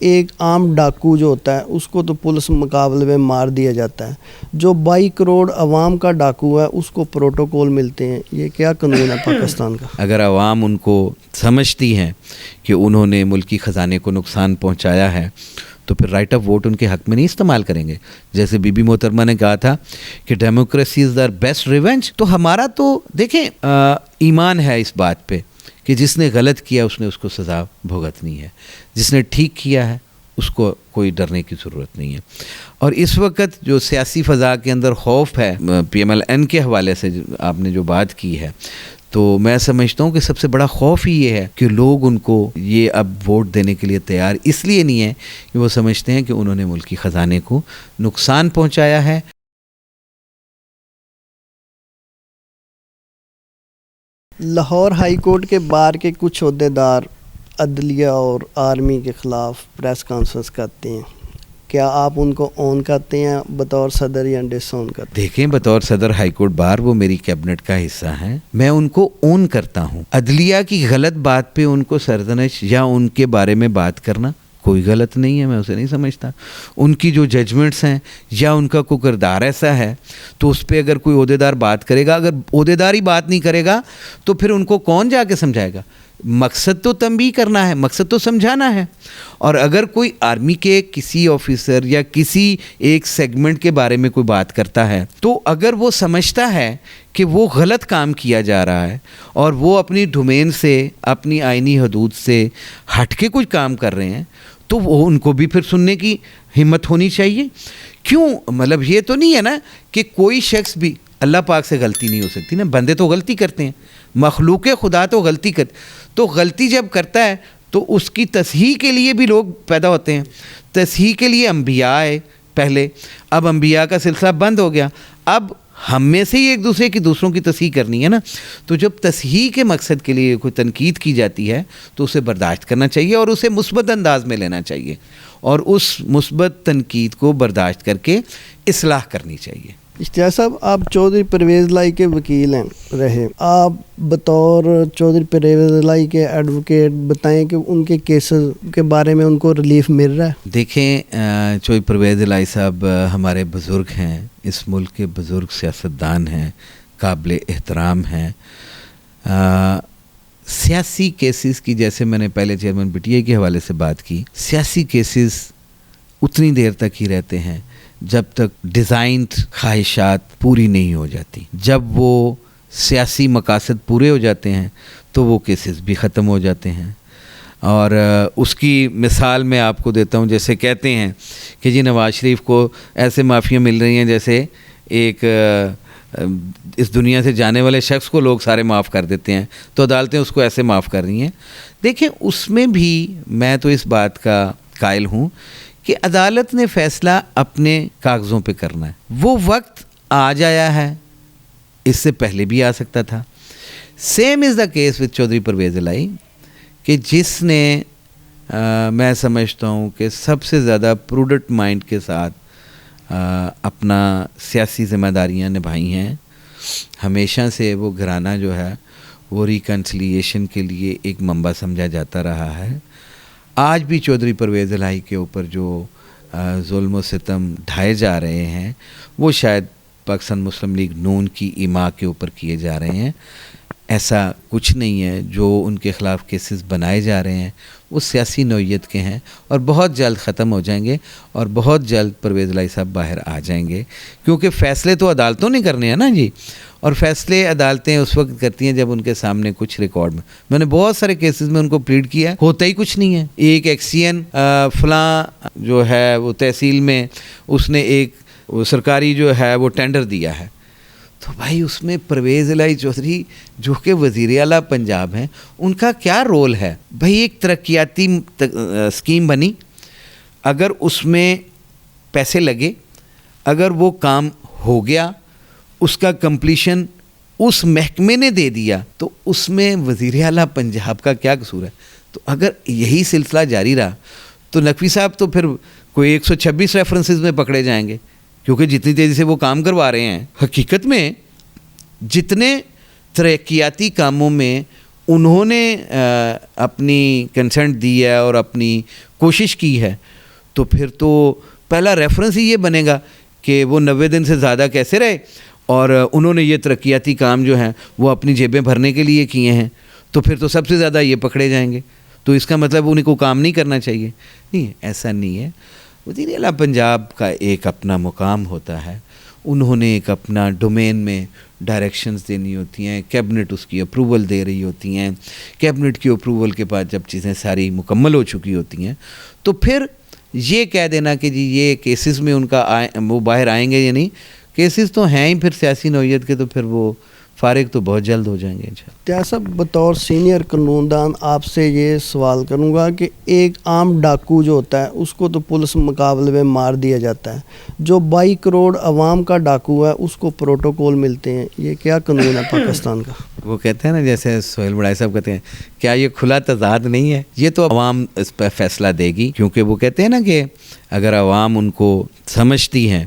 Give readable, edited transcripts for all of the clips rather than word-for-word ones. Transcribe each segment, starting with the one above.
ایک عام ڈاکو جو ہوتا ہے اس کو تو پولیس مقابلے میں مار دیا جاتا ہے، جو 22 کروڑ عوام کا ڈاکو ہے اس کو پروٹوکول ملتے ہیں. یہ کیا قانون ہے پاکستان کا؟ اگر عوام ان کو سمجھتی ہیں کہ انہوں نے ملکی خزانے کو نقصان پہنچایا ہے تو پھر رائٹ آف ووٹ ان کے حق میں نہیں استعمال کریں گے. جیسے بی بی محترمہ نے کہا تھا کہ democracy is the best revenge, تو ہمارا تو دیکھیں ایمان ہے اس بات پہ کہ جس نے غلط کیا اس کو سزا بھگتنی ہے، جس نے ٹھیک کیا ہے اس کو کوئی ڈرنے کی ضرورت نہیں ہے. اور اس وقت جو سیاسی فضا کے اندر خوف ہے پی ایم ایل این کے حوالے سے آپ نے جو بات کی ہے، تو میں سمجھتا ہوں کہ سب سے بڑا خوف ہی یہ ہے کہ لوگ ان کو یہ اب ووٹ دینے کے لیے تیار اس لیے نہیں ہے کہ وہ سمجھتے ہیں کہ انہوں نے ملکی خزانے کو نقصان پہنچایا ہے. لاہور ہائی کورٹ کے بار کے کچھ عہدیدار عدلیہ اور آرمی کے خلاف پریس کانفرنس کرتے ہیں، کیا آپ ان کو اون کرتے ہیں بطور صدر یا ڈس اون کرتے ہیں؟ دیکھیں، بطور صدر ہائی کورٹ بار وہ میری کیبنٹ کا حصہ ہیں، میں ان کو اون کرتا ہوں. عدلیہ کی غلط بات پہ ان کو سرزنش یا ان کے بارے میں بات کرنا کوئی غلط نہیں ہے، میں اسے نہیں سمجھتا. ان کی جو ججمنٹس ہیں یا ان کا کوئی کردار ایسا ہے تو اس پہ اگر کوئی عہدیدار بات کرے گا، اگر عہدیدار ہی بات نہیں کرے گا تو پھر ان کو کون جا کے سمجھائے گا؟ مقصد تو تنبیہ کرنا ہے، مقصد تو سمجھانا ہے. اور اگر کوئی آرمی کے کسی آفیسر یا کسی ایک سیگمنٹ کے بارے میں کوئی بات کرتا ہے تو اگر وہ سمجھتا ہے کہ وہ غلط کام کیا جا رہا ہے اور وہ اپنی ڈومین سے، اپنی آئینی حدود سے ہٹ کے کچھ کام کر رہے ہیں تو وہ ان کو بھی پھر سننے کی ہمت ہونی چاہیے. کیوں؟ مطلب یہ تو نہیں ہے نا کہ کوئی شخص بھی، اللہ پاک سے غلطی نہیں ہو سکتی نا، بندے تو غلطی کرتے ہیں، مخلوق خدا تو غلطی کرتے، تو غلطی جب کرتا ہے تو اس کی تصحیح کے لیے بھی لوگ پیدا ہوتے ہیں. تصحیح کے لیے انبیاء آئے پہلے، اب انبیاء کا سلسلہ بند ہو گیا، اب ہم میں سے ہی ایک دوسرے کی دوسروں کی تصحیح کرنی ہے نا. تو جب تصحیح کے مقصد کے لیے کوئی تنقید کی جاتی ہے تو اسے برداشت کرنا چاہیے اور اسے مثبت انداز میں لینا چاہیے اور اس مثبت تنقید کو برداشت کر کے اصلاح کرنی چاہیے. اشتیاق صاحب، آپ چودھری پرویز الہی کے وکیل ہیں رہے، آپ بطور چودھری پرویز الہی کے ایڈوکیٹ بتائیں کہ ان کے کیسز کے بارے میں ان کو ریلیف مل رہا ہے؟ دیکھیں، چودھری پرویز الہی صاحب ہمارے بزرگ ہیں، اس ملک کے بزرگ سیاستدان ہیں، قابل احترام ہیں. سیاسی کیسز کی، جیسے میں نے پہلے چیئرمین پی ٹی آئی کے حوالے سے بات کی، سیاسی کیسز اتنی دیر تک ہی رہتے ہیں جب تک ڈیزائنڈ خواہشات پوری نہیں ہو جاتی. جب وہ سیاسی مقاصد پورے ہو جاتے ہیں تو وہ کیسز بھی ختم ہو جاتے ہیں. اور اس کی مثال میں آپ کو دیتا ہوں، جیسے کہتے ہیں کہ جی نواز شریف کو ایسے معافیاں مل رہی ہیں جیسے ایک اس دنیا سے جانے والے شخص کو لوگ سارے معاف کر دیتے ہیں، تو عدالتیں اس کو ایسے معاف کر رہی ہیں. دیکھیں، اس میں بھی میں تو اس بات کا قائل ہوں کہ عدالت نے فیصلہ اپنے کاغذوں پہ کرنا ہے. وہ وقت آ جایا ہے، اس سے پہلے بھی آ سکتا تھا. Same is the case with Chaudhry Pervaiz Elahi کہ جس نے میں سمجھتا ہوں کہ سب سے زیادہ پروڈنٹ مائنڈ کے ساتھ اپنا سیاسی ذمہ داریاں نبھائی ہیں. ہمیشہ سے وہ گھرانہ جو ہے وہ ریکنسلیشن کے لیے ایک منبع سمجھا جاتا رہا ہے. آج بھی چودھری پرویز الہی کے اوپر جو ظلم و ستم ڈھائے جا رہے ہیں وہ شاید پاکستان مسلم لیگ نون کی ایما کے اوپر کیے جا رہے ہیں. ایسا کچھ نہیں ہے. جو ان کے خلاف کیسز بنائے جا رہے ہیں وہ سیاسی نوعیت کے ہیں اور بہت جلد ختم ہو جائیں گے اور بہت جلد پرویز الہی صاحب باہر آ جائیں گے، کیونکہ فیصلے تو عدالتوں نے کرنے ہیں نا جی. اور فیصلے عدالتیں اس وقت کرتی ہیں جب ان کے سامنے کچھ ریکارڈ میں نے بہت سارے کیسز میں ان کو پلیڈ کیا ہے، ہوتا ہی کچھ نہیں ہے. ایک ایکسین فلاں جو ہے وہ تحصیل میں اس نے ایک سرکاری جو ہے وہ ٹینڈر دیا ہے، تو بھائی اس میں پرویز الہی چودھری جو کہ وزیر اعلیٰ پنجاب ہیں ان کا کیا رول ہے؟ بھائی ایک ترقیاتی اسکیم بنی، اگر اس میں پیسے لگے، اگر وہ کام ہو گیا، اس کا کمپلیشن اس محکمے نے دے دیا، تو اس میں وزیر اعلیٰ پنجاب کا کیا قصور ہے؟ تو اگر یہی سلسلہ جاری رہا تو نقوی صاحب تو پھر کوئی 126 ریفرنسز میں پکڑے جائیں گے، کیونکہ جتنی تیزی سے وہ کام کروا رہے ہیں. حقیقت میں جتنے ترقیاتی کاموں میں انہوں نے اپنی کنسنٹ دی ہے اور اپنی کوشش کی ہے تو پھر تو پہلا ریفرنس ہی یہ بنے گا کہ وہ 90 دن سے زیادہ کیسے رہے اور انہوں نے یہ ترقیاتی کام جو ہیں وہ اپنی جیبیں بھرنے کے لیے کیے ہیں، تو پھر تو سب سے زیادہ یہ پکڑے جائیں گے، تو اس کا مطلب انہیں کو کام نہیں کرنا چاہیے. نہیں، ایسا نہیں ہے. وزیر اعلیٰ پنجاب کا ایک اپنا مقام ہوتا ہے، انہوں نے ایک اپنا ڈومین میں ڈائریکشنز دینی ہوتی ہیں، کیبنٹ اس کی اپروول دے رہی ہوتی ہیں، کیبنٹ کی اپروول کے بعد جب چیزیں ساری مکمل ہو چکی ہوتی ہیں تو پھر یہ کہہ دینا کہ جی یہ کیسز میں ان کا وہ باہر آئیں گے یا نہیں، کیسز تو ہیں ہی پھر سیاسی نوعیت کے، تو پھر وہ فارغ تو بہت جلد ہو جائیں گے انشاءاللہ. طیار صاحب، بطور سینئر قانون دان آپ سے یہ سوال کروں گا کہ ایک عام ڈاکو جو ہوتا ہے اس کو تو پولیس مقابلے میں مار دیا جاتا ہے، جو 22 کروڑ عوام کا ڈاکو ہے اس کو پروٹوکول ملتے ہیں، یہ کیا قانون ہے پاکستان کا؟ وہ کہتے ہیں نا، جیسے سہیل بڑائی صاحب کہتے ہیں، کیا یہ کھلا تضاد نہیں ہے؟ یہ تو عوام اس پہ فیصلہ دے گی، کیونکہ وہ کہتے ہیں نا کہ اگر عوام ان کو سمجھتی ہے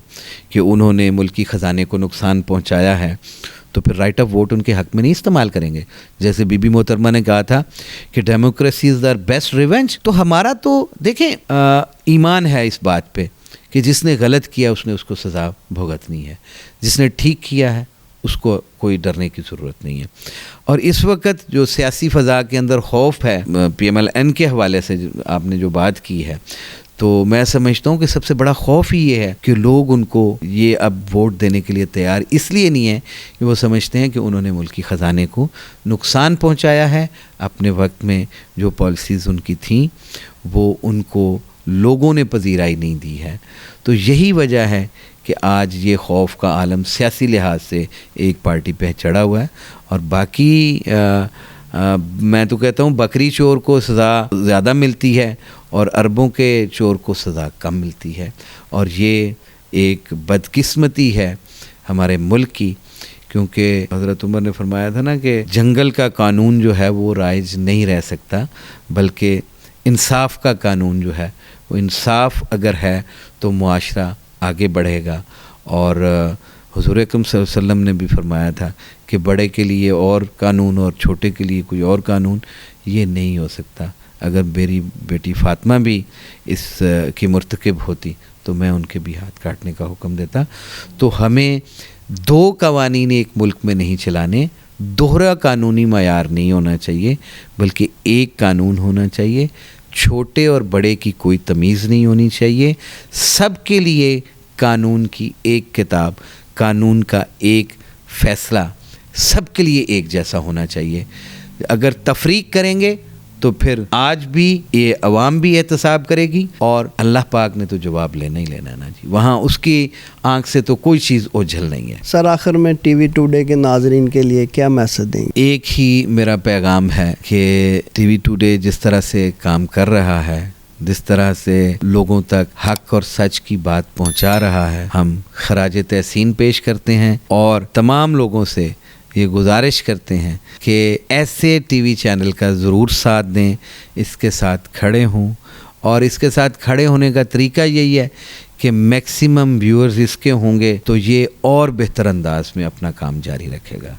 کہ انہوں نے ملکی خزانے کو نقصان پہنچایا ہے تو پھر رائٹ آف ووٹ ان کے حق میں نہیں استعمال کریں گے. جیسے بی بی محترمہ نے کہا تھا کہ democracy is the best revenge, تو ہمارا تو دیکھیں ایمان ہے اس بات پہ کہ جس نے غلط کیا اس کو سزا بھگتنی ہے، جس نے ٹھیک کیا ہے اس کو کوئی ڈرنے کی ضرورت نہیں ہے. اور اس وقت جو سیاسی فضا کے اندر خوف ہے پی ایم ایل این کے حوالے سے آپ نے جو بات کی ہے، تو میں سمجھتا ہوں کہ سب سے بڑا خوف ہی یہ ہے کہ لوگ ان کو یہ اب ووٹ دینے کے لیے تیار اس لیے نہیں ہے کہ وہ سمجھتے ہیں کہ انہوں نے ملکی خزانے کو نقصان پہنچایا ہے، اپنے وقت میں جو پالیسیز ان کی تھیں وہ ان کو لوگوں نے پذیرائی نہیں دی ہے. تو یہی وجہ ہے کہ آج یہ خوف کا عالم سیاسی لحاظ سے ایک پارٹی پہ چڑھا ہوا ہے، اور باقی میں تو کہتا ہوں بکری چور کو سزا زیادہ ملتی ہے اور اربوں کے چور کو سزا کم ملتی ہے، اور یہ ایک بدقسمتی ہے ہمارے ملک کی، کیونکہ حضرت عمر نے فرمایا تھا نا کہ جنگل کا قانون جو ہے وہ رائج نہیں رہ سکتا، بلکہ انصاف کا قانون جو ہے وہ انصاف اگر ہے تو معاشرہ آگے بڑھے گا. اور حضور اکرم صلی اللہ علیہ وسلم نے بھی فرمایا تھا کہ بڑے کے لیے اور قانون اور چھوٹے کے لیے کوئی اور قانون، یہ نہیں ہو سکتا. اگر میری بیٹی فاطمہ بھی اس کی مرتکب ہوتی تو میں ان کے بھی ہاتھ کاٹنے کا حکم دیتا. تو ہمیں دو قوانین ایک ملک میں نہیں چلانے، دوہرا قانونی معیار نہیں ہونا چاہیے، بلکہ ایک قانون ہونا چاہیے. چھوٹے اور بڑے کی کوئی تمیز نہیں ہونی چاہیے، سب کے لیے قانون کی ایک کتاب، قانون کا ایک فیصلہ سب کے لیے ایک جیسا ہونا چاہیے. اگر تفریق کریں گے تو پھر آج بھی یہ عوام بھی احتساب کرے گی، اور اللہ پاک نے تو جواب لینا ہی لینا نا جی، وہاں اس کی آنکھ سے تو کوئی چیز اوجھل نہیں ہے. سر، آخر میں ٹی وی ٹوڈے کے ناظرین کے لیے کیا میسج دیں گے؟ ایک ہی میرا پیغام ہے کہ ٹی وی ٹوڈے جس طرح سے کام کر رہا ہے، جس طرح سے لوگوں تک حق اور سچ کی بات پہنچا رہا ہے، ہم خراج تحسین پیش کرتے ہیں اور تمام لوگوں سے یہ گزارش کرتے ہیں کہ ایسے ٹی وی چینل کا ضرور ساتھ دیں، اس کے ساتھ کھڑے ہوں. اور اس کے ساتھ کھڑے ہونے کا طریقہ یہی ہے کہ میکسیمم ویورز اس کے ہوں گے تو یہ اور بہتر انداز میں اپنا کام جاری رکھے گا.